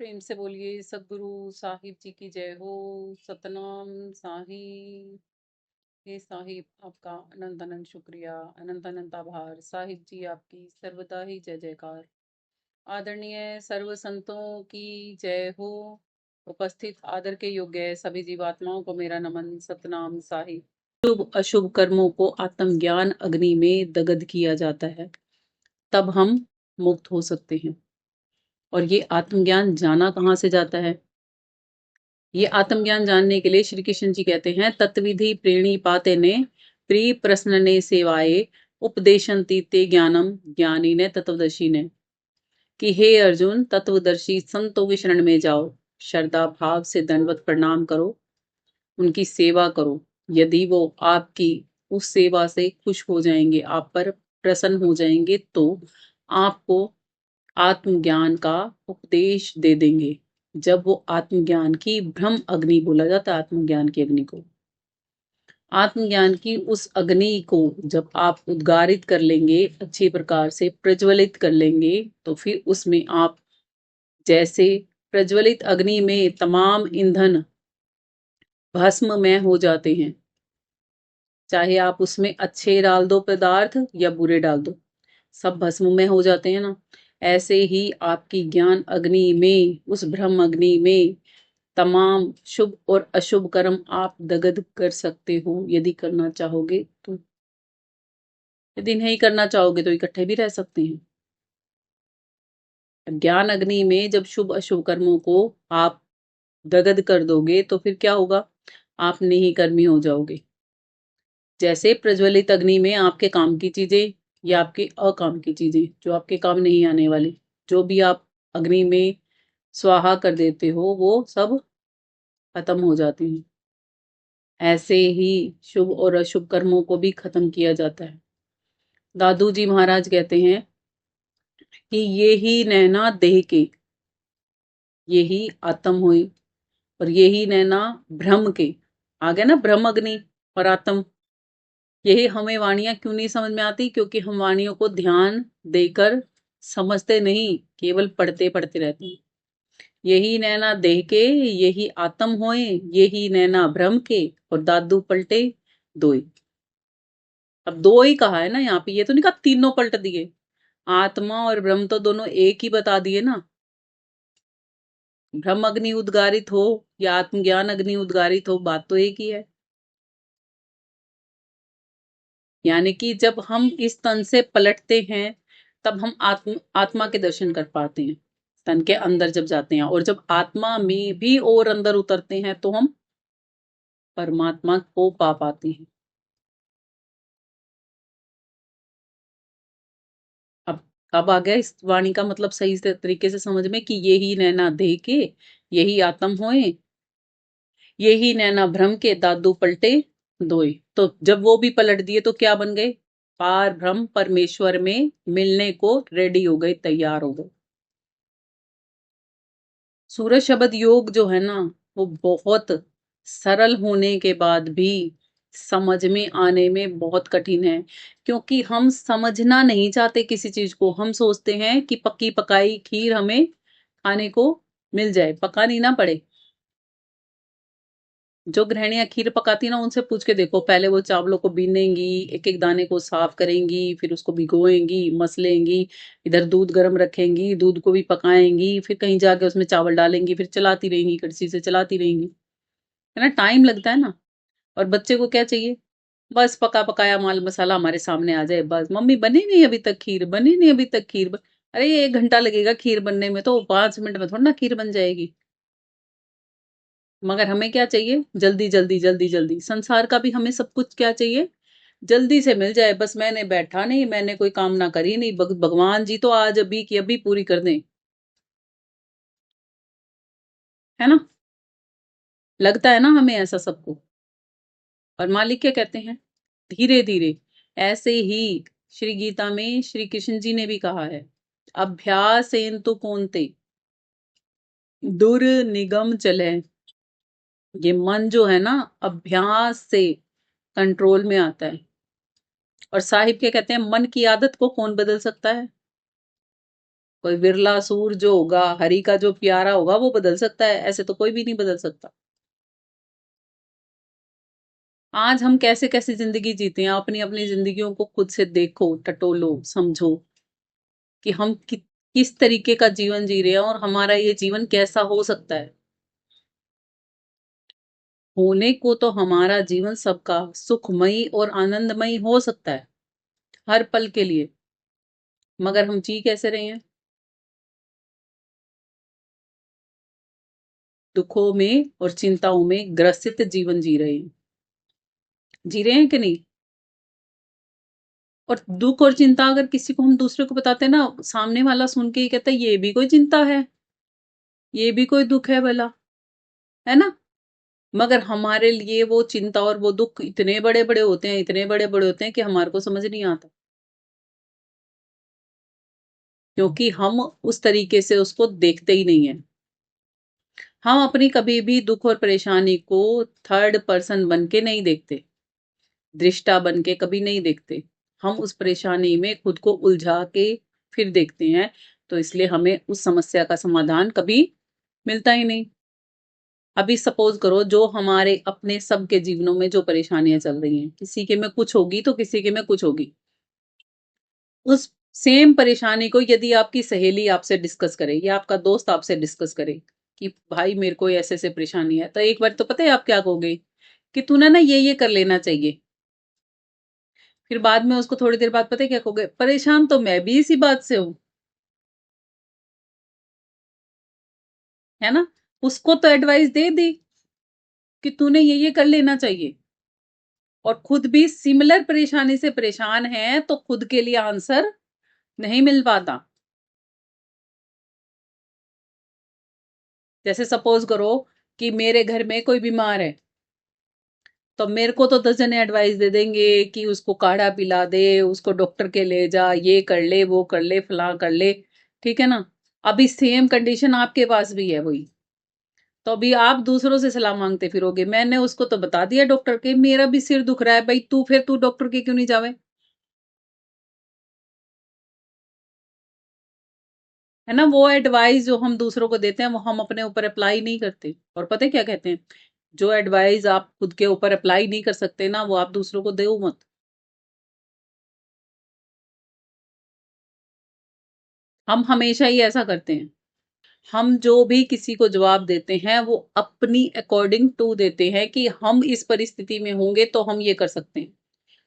प्रेम से बोलिए सदगुरु साहिब जी की जय हो। सतनाम साहिब। हे साहिब, आपका अनंत अनंत शुक्रिया, अनंत अनंत आभार। साहिब जी आपकी सर्वदा ही जय जयकार। आदरणीय सर्व संतों की जय हो। उपस्थित आदर के योग्य सभी जीवात्माओं को मेरा नमन। सतनाम साहिब। शुभ अशुभ कर्मों को आत्मज्ञान अग्नि में दग्ध किया जाता है, तब हम मुक्त हो सकते हैं। और ये आत्मज्ञान जाना कहाँ से जाता है? ये आत्मज्ञान जानने के लिए श्री कृष्ण जी कहते हैं, तत्विधि प्रेणी पाते ने प्रिय प्रश्न ने सेवाए उपदेशंती ते ज्ञानम ज्ञानी ने तत्वदर्शी ने। कि हे अर्जुन, तत्वदर्शी संतों की शरण में जाओ, श्रद्धा भाव से दंडवत प्रणाम करो, उनकी सेवा करो। यदि वो आपकी उस सेवा से खुश हो जाएंगे, आप पर प्रसन्न हो जाएंगे, तो आपको आत्मज्ञान का उपदेश दे देंगे। जब वो आत्मज्ञान की ब्रह्म अग्नि, बोला जाता है आत्मज्ञान की अग्नि को, आत्मज्ञान की उस अग्नि को जब आप उद्गारित कर लेंगे, अच्छी प्रकार से प्रज्वलित कर लेंगे, तो फिर उसमें आप, जैसे प्रज्वलित अग्नि में तमाम ईंधन भस्ममय हो जाते हैं, चाहे आप उसमें अच्छे डाल दो पदार्थ या बुरे डाल दो, सब भस्ममय हो जाते हैं ना। ऐसे ही आपकी ज्ञान अग्नि में, उस ब्रह्म अग्नि में तमाम शुभ और अशुभ कर्म आप दग्ध कर सकते हो, यदि करना चाहोगे तो। यदि नहीं करना चाहोगे तो इकट्ठे भी रह सकते हैं। ज्ञान अग्नि में जब शुभ अशुभ कर्मों को आप दग्ध कर दोगे, तो फिर क्या होगा? आप नहीं कर्मी हो जाओगे। जैसे प्रज्वलित अग्नि में आपके काम की चीजें या आपके अकाम की चीजें, जो आपके काम नहीं आने वाली, जो भी आप अग्नि में स्वाहा कर देते हो, वो सब खत्म हो जाती हैं। ऐसे ही शुभ और अशुभ कर्मों को भी खत्म किया जाता है। दादू जी महाराज कहते हैं कि ये ही नैना देह के, ये ही आत्म हुई, और ये ही नैना ब्रह्म के। आ गया ना ब्रह्म अग्नि और आत्म। यही हमें वाणियां क्यों नहीं समझ में आती? क्योंकि हम वाणियों को ध्यान देकर समझते नहीं, केवल पढ़ते पढ़ते रहते हैं। यही नैना देह के, यही आत्म होए, यही नैना ब्रह्म के, और दादू पलटे दोई। अब दो ही कहा है ना यहाँ पे, ये तो नहीं कहा तीनों पलट दिए। आत्मा और ब्रह्म तो दोनों एक ही बता दिए ना। ब्रह्म अग्नि उद्गारित हो या आत्मज्ञान अग्नि उद्गारित हो, बात तो एक ही है। यानी कि जब हम इस तन से पलटते हैं, तब हम आत्मा के दर्शन कर पाते हैं। तन के अंदर जब जाते हैं, और जब आत्मा में भी और अंदर उतरते हैं, तो हम परमात्मा को पा पाते हैं। अब अब आ गया इस वाणी का मतलब सही से तरीके से समझ में, कि यही नैना देह के, यही आत्म होए, यही नैना भ्रम के, दादू पलटे दोए। तो जब वो भी पलट दिए, तो क्या बन गए? पार ब्रह्म परमेश्वर में मिलने को रेडी हो गए, तैयार हो गए। सूरज शब्द योग जो है ना, वो बहुत सरल होने के बाद भी समझ में आने में बहुत कठिन है। क्योंकि हम समझना नहीं चाहते किसी चीज को। हम सोचते हैं कि पक्की पकाई खीर हमें खाने को मिल जाए, पकानी ना पड़े। जो गृहिणियां खीर पकाती ना, उनसे पूछ के देखो, पहले वो चावलों को बीनेंगी, एक एक दाने को साफ करेंगी, फिर उसको भिगोएंगी, मसलेंगी, इधर दूध गर्म रखेंगी, दूध को भी पकाएंगी, फिर कहीं जाके उसमें चावल डालेंगी, फिर चलाती रहेंगी, कड़छी से चलाती रहेंगी। है ना, टाइम लगता है ना। और बच्चे को क्या चाहिए? बस पका पकाया माल मसाला हमारे सामने आ जाए, बस मम्मी बनी नहीं अभी तक खीर, बनी नहीं अभी तक खीर अरे 1 घंटा लगेगा खीर बनने में, तो 5 मिनट में थोड़ा ना खीर बन जाएगी। मगर हमें क्या चाहिए? जल्दी जल्दी जल्दी जल्दी। संसार का भी हमें सब कुछ क्या चाहिए? जल्दी से मिल जाए। बस मैंने बैठा नहीं, मैंने कोई कामना करी नहीं, भगवान जी तो आज अभी की अभी पूरी कर दें। है ना? लगता है ना हमें ऐसा सबको। और मालिक क्या कहते हैं? धीरे धीरे। ऐसे ही श्री गीता में श्री कृष्ण जी ने भी कहा है, अभ्यासेन तो कौनते दुर निगम चले। ये मन जो है ना, अभ्यास से कंट्रोल में आता है। और साहिब क्या कहते हैं? मन की आदत को कौन बदल सकता है? कोई विरला सूर जो होगा, हरि का जो प्यारा होगा वो बदल सकता है, ऐसे तो कोई भी नहीं बदल सकता। आज हम कैसे कैसे जिंदगी जीते हैं, अपनी अपनी जिंदगियों को खुद से देखो, टटोलो, समझो कि हम किस तरीके का जीवन जी रहे हैं और हमारा ये जीवन कैसा हो सकता है। होने को तो हमारा जीवन सबका सुखमयी और आनंदमयी हो सकता है हर पल के लिए, मगर हम जी कैसे रहे हैं? दुखों में और चिंताओं में ग्रसित जीवन जी रहे हैं। जी रहे हैं कि नहीं? और दुख और चिंता अगर किसी को हम दूसरे को बताते हैं ना, सामने वाला सुन के ही कहता है ये भी कोई चिंता है, ये भी कोई दुख है भला, है ना? मगर हमारे लिए वो चिंता और वो दुख इतने बड़े बड़े होते हैं, इतने बड़े बड़े होते हैं कि हमारे को समझ नहीं आता, क्योंकि हम उस तरीके से उसको देखते ही नहीं है। हम अपनी कभी भी दुख और परेशानी को थर्ड पर्सन बन के नहीं देखते, दृष्टा बन के कभी नहीं देखते। हम उस परेशानी में खुद को उलझा के फिर देखते हैं, तो इसलिए हमें उस समस्या का समाधान कभी मिलता ही नहीं। अभी सपोज करो, जो हमारे अपने सबके जीवनों में जो परेशानियां चल रही हैं, किसी के में कुछ होगी तो किसी के में कुछ होगी। उस सेम परेशानी को यदि आपकी सहेली आपसे डिस्कस करे या आपका दोस्त आपसे डिस्कस करे कि भाई मेरे को ऐसे ऐसे परेशानी है, तो एक बार तो पता है आप क्या कहोगे कि तूने ना ये कर लेना चाहिए। फिर बाद में उसको थोड़ी देर बाद पता है क्या कहोगे, परेशान तो मैं भी इसी बात से हूं, है ना? उसको तो एडवाइस दे दी कि तूने ये कर लेना चाहिए, और खुद भी सिमिलर परेशानी से परेशान है तो खुद के लिए आंसर नहीं मिल पाता। जैसे सपोज करो कि मेरे घर में कोई बीमार है, तो मेरे को तो 10 जने एडवाइस दे देंगे कि उसको काढ़ा पिला दे, उसको डॉक्टर के ले जा, ये कर ले, वो कर ले, फलां कर ले, ठीक है ना? अभी सेम कंडीशन आपके पास भी है वही, तो अभी आप दूसरों से सलाह मांगते फिरोगे। मैंने उसको तो बता दिया डॉक्टर के, मेरा भी सिर दुख रहा है भाई, तू डॉक्टर के क्यों नहीं जावे? है ना? वो एडवाइस जो हम दूसरों को देते हैं वो हम अपने ऊपर अप्लाई नहीं करते, और पता है क्या कहते हैं, जो एडवाइस आप खुद के ऊपर अप्लाई नहीं कर सकते ना, वो आप दूसरों को दो मत। हम हमेशा ही ऐसा करते हैं। हम जो भी किसी को जवाब देते हैं वो अपनी अकॉर्डिंग टू देते हैं कि हम इस परिस्थिति में होंगे तो हम ये कर सकते हैं।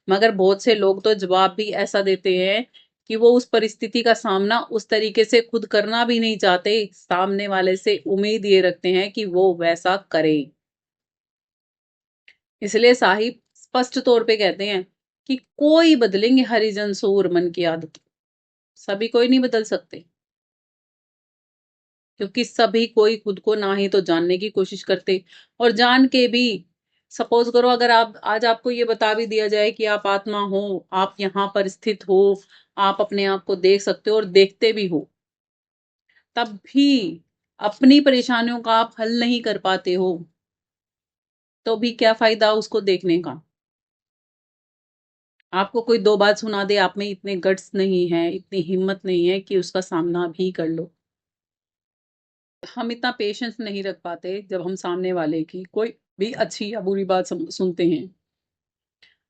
मगर बहुत से लोग तो जवाब भी ऐसा देते हैं कि वो उस परिस्थिति का सामना उस तरीके से खुद करना भी नहीं चाहते, सामने वाले से उम्मीद ये रखते हैं कि वो वैसा करे। इसलिए साहिब स्पष्ट तौर पे कहते हैं कि कोई बदलेंगे हरिजन सूर मन की आदत, सभी कोई नहीं बदल सकते, क्योंकि सभी कोई खुद को ना ही तो जानने की कोशिश करते, और जान के भी सपोज करो अगर आप आज आपको ये बता भी दिया जाए कि आप आत्मा हो, आप यहाँ पर स्थित हो, आप अपने आप को देख सकते हो और देखते भी हो, तब भी अपनी परेशानियों का आप हल नहीं कर पाते हो, तो भी क्या फायदा उसको देखने का? आपको कोई दो बात सुना दे, आप में इतने गट्स नहीं है, इतनी हिम्मत नहीं है कि उसका सामना भी कर लो। हम इतना पेशेंस नहीं रख पाते जब हम सामने वाले की कोई भी अच्छी या बुरी बात सुनते हैं,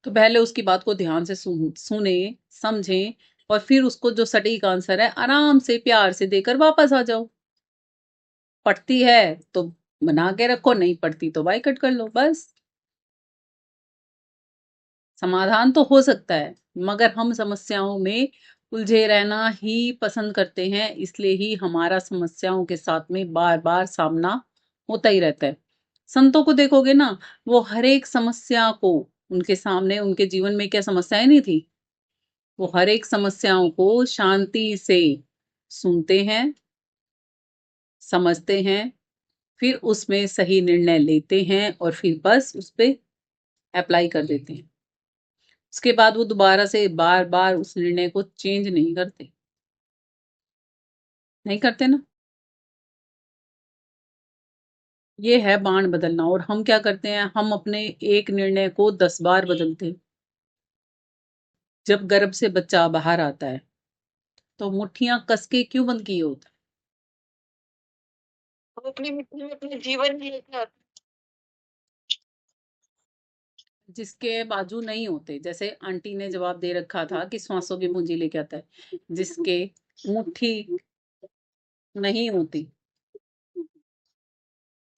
तो पहले उसकी बात को ध्यान से सुने, समझें, और फिर उसको जो सटीक आंसर है आराम से प्यार से देकर वापस आ जाओ। पड़ती है तो बना के रखो, नहीं पड़ती तो बाइकआउट कर लो, बस। समाधान तो हो सकता है, मगर हम समस्याओं में उलझे रहना ही पसंद करते हैं, इसलिए ही हमारा समस्याओं के साथ में बार बार सामना होता ही रहता है। संतों को देखोगे ना, वो हर एक समस्या को, उनके सामने उनके जीवन में क्या समस्याएं नहीं थी, वो हर एक समस्याओं को शांति से सुनते हैं, समझते हैं, फिर उसमें सही निर्णय लेते हैं और फिर बस उस पे अप्लाई कर देते हैं। उसके बाद वो दोबारा से बार बार उस निर्णय को चेंज नहीं करते, नहीं करते ना। ये है बाण बदलना, और हम क्या करते हैं, हम अपने एक निर्णय को 10 बार बदलते हैं। जब गर्भ से बच्चा बाहर आता है तो मुट्ठियां कस के क्यों बंद किए होते हैं? वो अपनी मुट्ठी में अपने जीवन ही लेके आते जिसके बाजू नहीं होते, जैसे आंटी ने जवाब दे रखा था कि श्वासों की पूंजी लेके आता है, जिसके मुट्ठी नहीं होती,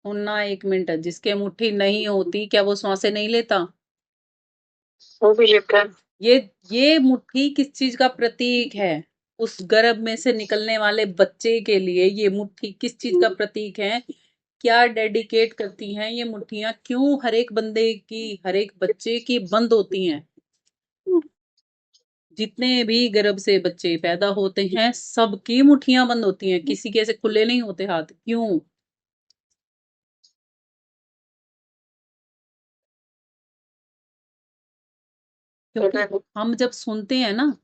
सुनना एक मिनट, जिसके मुट्ठी नहीं होती क्या वो श्वासें नहीं लेता? वो भी लेता है। ये मुट्ठी किस चीज का प्रतीक है? उस गर्भ में से निकलने वाले बच्चे के लिए ये मुट्ठी किस चीज का प्रतीक है? क्या डेडिकेट करती हैं ये मुट्ठियां? क्यों हर एक बंदे की, हर एक बच्चे की बंद होती हैं? जितने भी गर्भ से बच्चे पैदा होते हैं सबकी मुट्ठियां बंद होती हैं, किसी के ऐसे खुले नहीं होते हाथ। क्यों? क्योंकि हम जब सुनते हैं ना,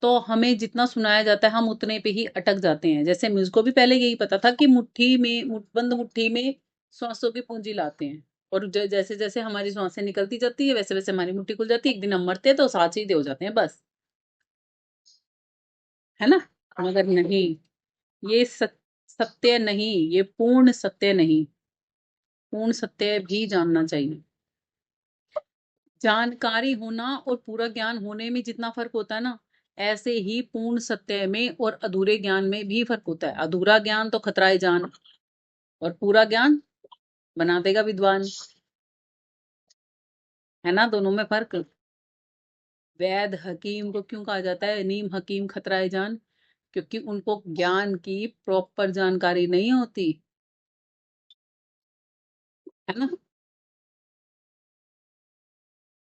तो हमें जितना सुनाया जाता है हम उतने पे ही अटक जाते हैं। जैसे मुझको भी पहले यही पता था कि मुट्ठी में, बंद मुट्ठी में सांसों की पूंजी लाते हैं, और जैसे जैसे हमारी सांसें निकलती जाती है वैसे वैसे हमारी मुट्ठी खुल जाती है, एक दिन हम मरते हैं तो साथ ही दे हो जाते हैं, बस। है ना? मगर नहीं, ये सत्य नहीं, ये पूर्ण सत्य नहीं। पूर्ण सत्य भी जानना चाहिए। जानकारी होना और पूरा ज्ञान होने में जितना फर्क होता है ना, ऐसे ही पूर्ण सत्य में और अधूरे ज्ञान में भी फर्क होता है। अधूरा ज्ञान तो खतराए जान, और पूरा ज्ञान बना देगा विद्वान। है ना दोनों में फर्क? वैद हकीम को क्यों कहा जाता है नीम हकीम खतराए जान? क्योंकि उनको ज्ञान की प्रॉपर जानकारी नहीं होती। है ना?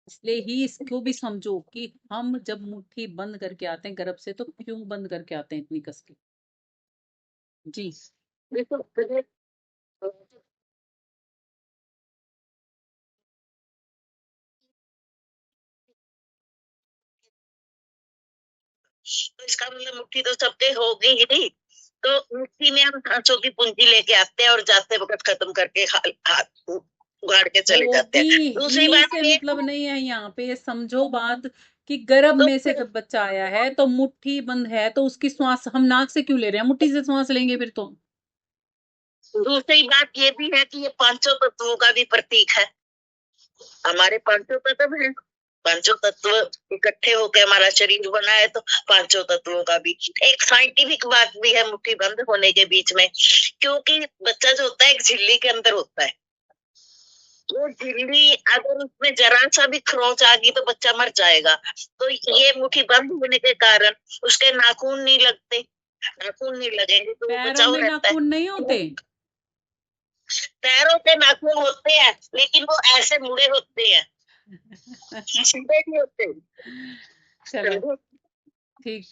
इसलिए ही इसको भी समझो कि हम जब मुट्ठी बंद करके आते हैं गर्भ से, तो क्यों बंद करके आते हैं इतनी कस के? जी। देखो तो इसका मतलब मुट्ठी तो सबके होगी ही नहीं। तो मुट्ठी में हम सांसों की पूंजी लेके आते हैं और जाते वक्त खत्म करके हाथ उगाड़ के चले जाते हैं। होगी दूसरी ही बात से ये मतलब नहीं है, यहाँ पे समझो बात कि गर्भ तो में से जब बच्चा आया है तो मुट्ठी बंद है, तो उसकी श्वास हम नाक से क्यों ले रहे हैं? मुट्ठी से श्वास लेंगे फिर तो। दूसरी बात ये भी है कि ये पांचों तत्वों का भी प्रतीक है। हमारे पांचों तत्व हैं। पांचों तत्व इकट्ठे होकर हमारा शरीर बना है, तो पांचों तत्वों का भी एक साइंटिफिक बात भी है मुट्ठी बंद होने के बीच में। क्योंकि बच्चा जो होता है एक झिल्ली के अंदर होता है। वो झिल्ली अगर उसमें जरा सा भी खरोंच आ गई तो बच्चा मर जाएगा। तो ये मुट्ठी बंद होने के कारण उसके नाखून नहीं लगते। नाखून नहीं लगेंगे तो वो पैरों बचाव में रहता है। नाखून नहीं होते? पैरों के नाखून होते हैं, लेकिन वो ऐसे मुड़े होते हैं, सीधे नहीं होते। चलो, समझे? ठीक।